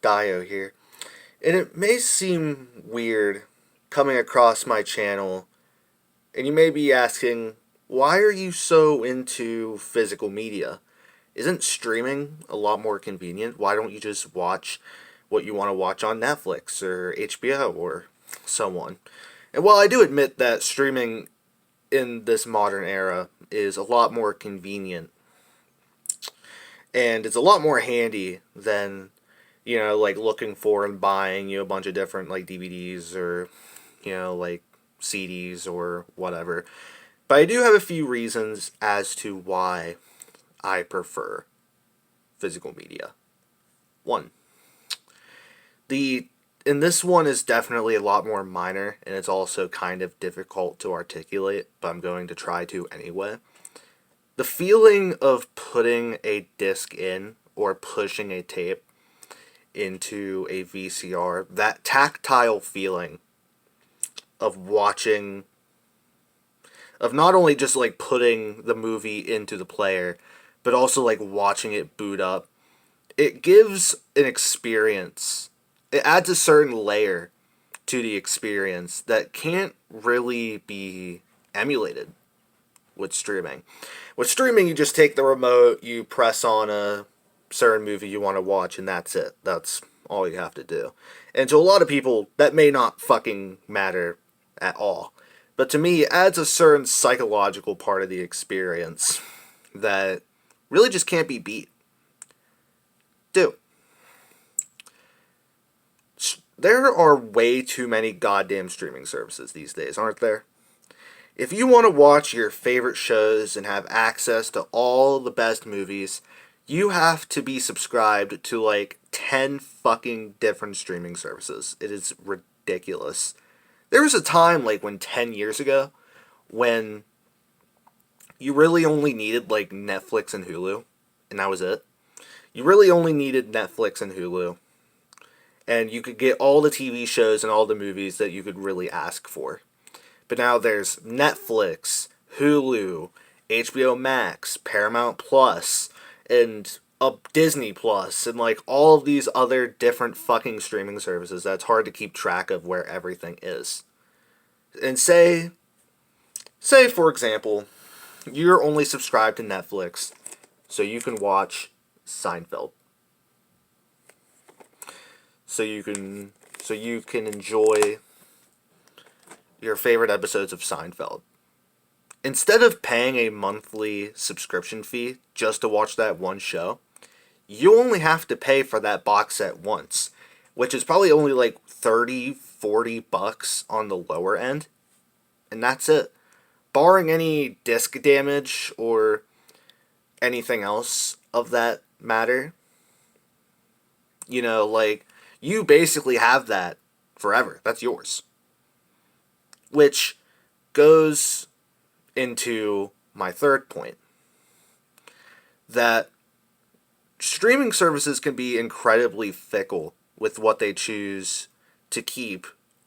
Dio here, and it may seem weird coming across my channel, and you may be asking, why are you so into physical media? Isn't streaming a lot more convenient? Why don't you just watch what you want to watch on Netflix or HBO or so on? And while I do admit that streaming in this modern era is a lot more convenient and it's a lot more handy than like looking for and buying a bunch of different like DVDs or like CDs or whatever. But I do have a few reasons as to why I prefer physical media. One, the and this one is definitely a lot more minor and it's also kind of difficult to articulate, but I'm going to try to anyway. The feeling of putting a disc in or pushing a tape into a VCR, that tactile feeling of watching, of not only just like putting the movie into the player, but also like watching it boot up, it gives an experience. It adds a certain layer to the experience that can't really be emulated with streaming. With streaming, you just take the remote, you press on a certain movie you want to watch, and that's it. That's all you have to do. And to a lot of people, that may not fucking matter at all. But to me, it adds a certain psychological part of the experience that really just can't be beat. Do. There are way too many goddamn streaming services these days, aren't there? If you want to watch your favorite shows and have access to all the best movies, you have to be subscribed to like 10 fucking different streaming services. It is ridiculous. There was a time like when 10 years ago when you really only needed like Netflix and Hulu, and that was it. You really only needed Netflix and Hulu, and you could get all the TV shows and all the movies that you could really ask for. But now there's Netflix, Hulu, HBO Max, Paramount Plus, and Disney Plus, and like all of these other different fucking streaming services that's hard to keep track of where everything is. And say for example, you're only subscribed to Netflix, so you can watch Seinfeld. So you can enjoy your favorite episodes of Seinfeld. Instead of paying a monthly subscription fee just to watch that one show, you only have to pay for that box set once, which is probably only like 30, 40 bucks on the lower end, and that's it. Barring any disc damage or anything else of that matter, like you basically have that forever. That's yours. Which goes into my third point, that streaming services can be incredibly fickle with what they choose to keep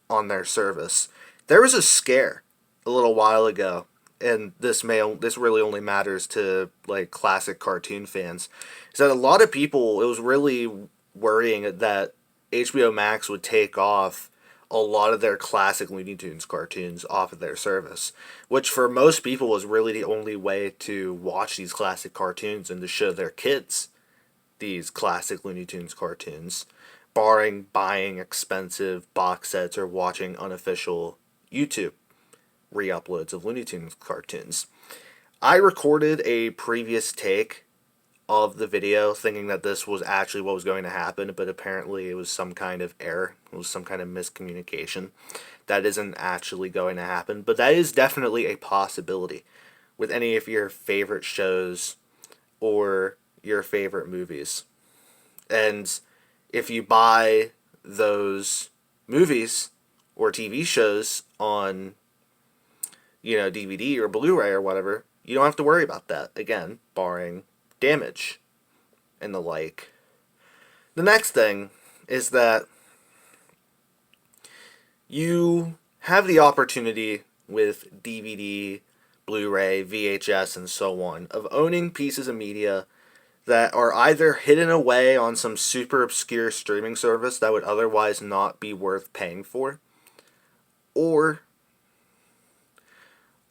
on their service. There was a scare a little while ago, and this really only matters to like classic cartoon fans, is that a lot of people, it was really worrying that HBO Max would take off a lot of their classic Looney Tunes cartoons off of their service, which for most people was really the only way to watch these classic cartoons and to show their kids these classic Looney Tunes cartoons, barring buying expensive box sets or watching unofficial YouTube re-uploads of Looney Tunes cartoons. I recorded a previous take of the video thinking that this was actually what was going to happen, but apparently it was some kind of error. It was some kind of miscommunication. That isn't actually going to happen, but that is definitely a possibility with any of your favorite shows or your favorite movies. And if you buy those movies or TV shows on DVD or Blu-ray or whatever, you don't have to worry about that, again, barring damage and the like. The next thing is that you have the opportunity with DVD, Blu-ray, VHS, and so on of owning pieces of media that are either hidden away on some super obscure streaming service that would otherwise not be worth paying for, or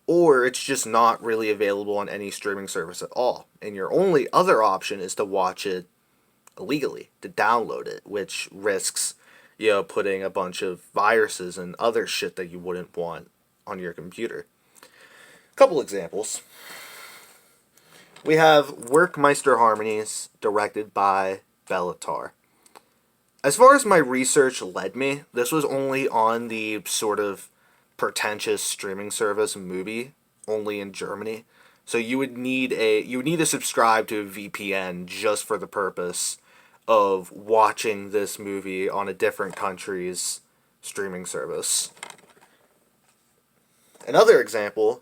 it's just not really available on any streaming service at all. And your only other option is to watch it illegally, to download it, which risks, putting a bunch of viruses and other shit that you wouldn't want on your computer. Couple examples. We have Werckmeister Harmonies, directed by Bellatar. As far as my research led me, this was only on the sort of pretentious streaming service Mubi, only in Germany. So you would need to subscribe to a VPN just for the purpose of watching this movie on a different country's streaming service. Another example,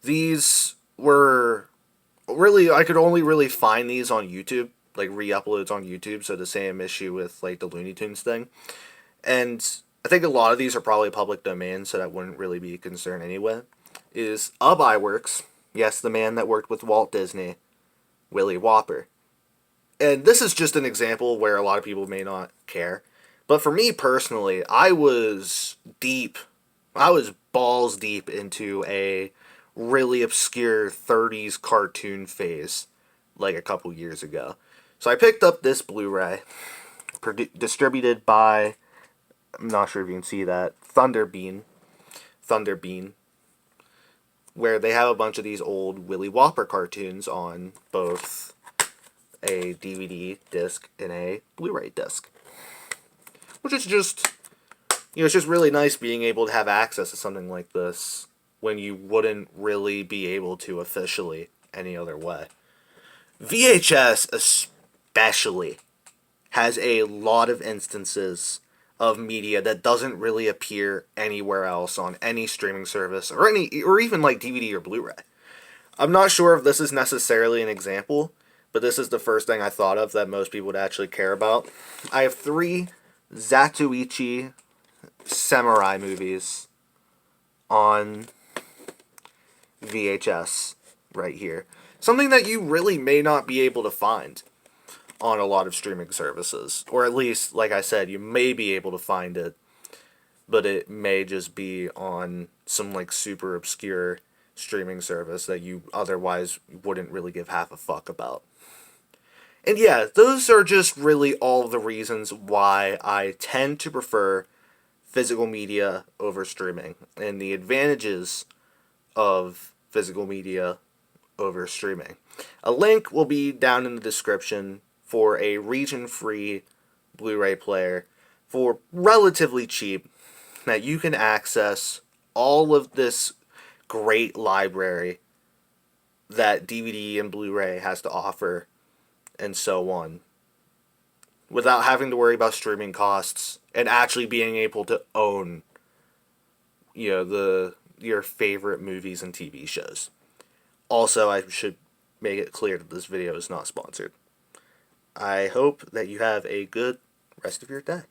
these were really, I could only really find these on YouTube, like re-uploads on YouTube, so the same issue with like the Looney Tunes thing. And I think a lot of these are probably public domain, so that wouldn't really be a concern anyway. Is Ub Iwerks, yes, the man that worked with Walt Disney, Willie Whopper. And this is just an example where a lot of people may not care. But for me personally, I was balls deep into a really obscure 30s cartoon phase like a couple years ago. So I picked up this Blu-ray, distributed by, I'm not sure if you can see that, Thunderbean, where they have a bunch of these old Willy Whopper cartoons on both a DVD disc and a Blu-ray disc. Which is just, it's just really nice being able to have access to something like this when you wouldn't really be able to officially any other way. VHS especially has a lot of instances of media that doesn't really appear anywhere else on any streaming service or even like DVD or Blu-ray. I'm not sure if this is necessarily an example, but this is the first thing I thought of that most people would actually care about. I have 3 Zatoichi samurai movies on VHS right here. Something that you really may not be able to find on a lot of streaming services. Or at least, like I said, you may be able to find it, but it may just be on some like super obscure streaming service that you otherwise wouldn't really give half a fuck about. And yeah, those are just really all the reasons why I tend to prefer physical media over streaming, and the advantages of physical media over streaming. A link will be down in the description for a region-free Blu-ray player for relatively cheap that you can access all of this great library that DVD and Blu-ray has to offer and so on, without having to worry about streaming costs and actually being able to own, your favorite movies and TV shows. Also, I should make it clear that this video is not sponsored. I hope that you have a good rest of your day.